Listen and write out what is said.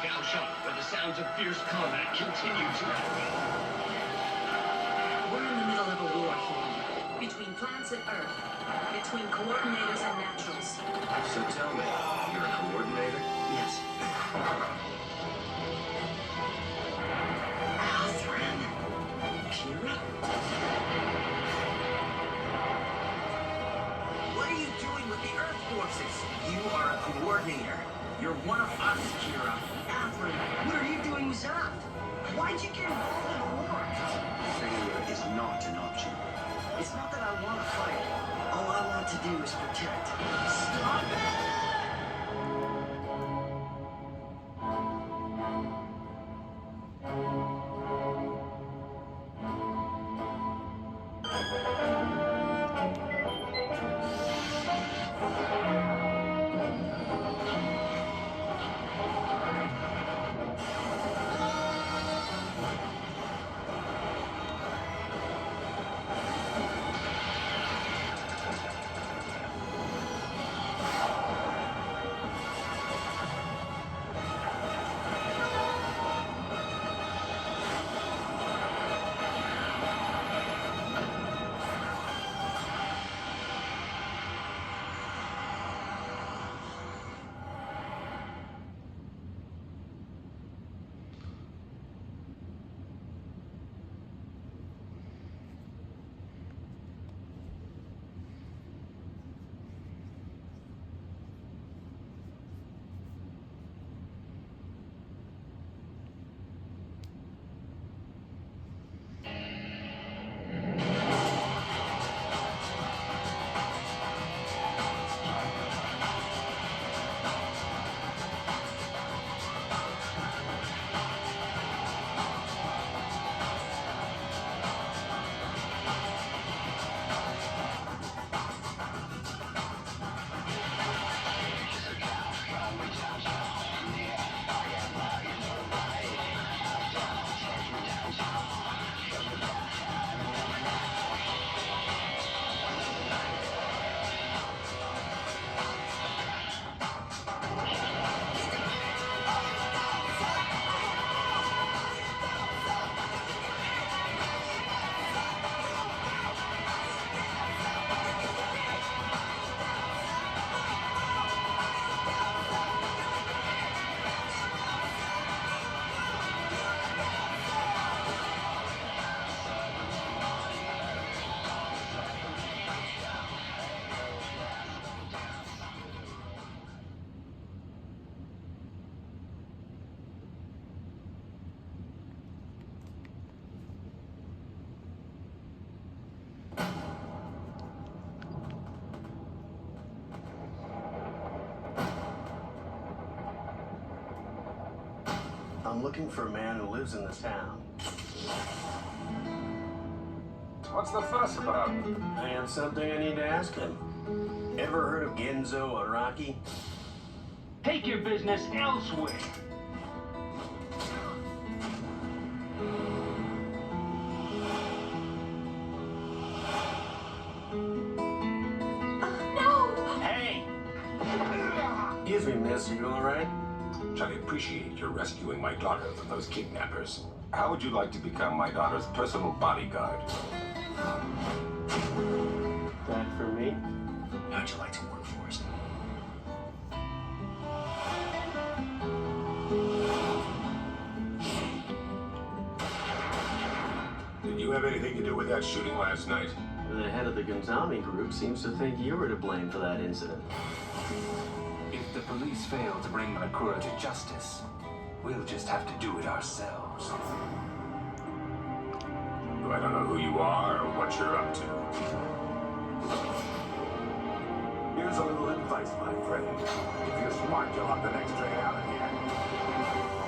Scout Shop, where the sounds of fierce combat continue to echo. We're in the middle of a war here. Between plants and Earth. Between coordinators and naturals. So tell me, you're a coordinator? Yes. Althrin. Kira? What are you doing with the Earth forces? You are a coordinator. You're one of us, Kira. Althrin, what are you doing with Zoth? Why'd you get involved in a war? Failure is not an option. It's not that I want to fight. All I want to do is protect. Stop it! I'm looking for a man who lives in this town. What's the fuss about? I have something I need to ask him. Ever heard of Genzo Araki? Take your business elsewhere. No! Hey! Excuse me, miss. Are you all right? I appreciate your rescuing my daughter from those kidnappers. How would you like to become my daughter's personal bodyguard? That for me? How'd you like to work for us? Did you have anything to do with that shooting last night? The head of the Gonzami group seems to think you were to blame for that incident. If the police fail to bring Nakura to justice, we'll just have to do it ourselves. I don't know who you are or what you're up to. Here's a little advice, my friend. If you're smart, you'll have the next train out of here.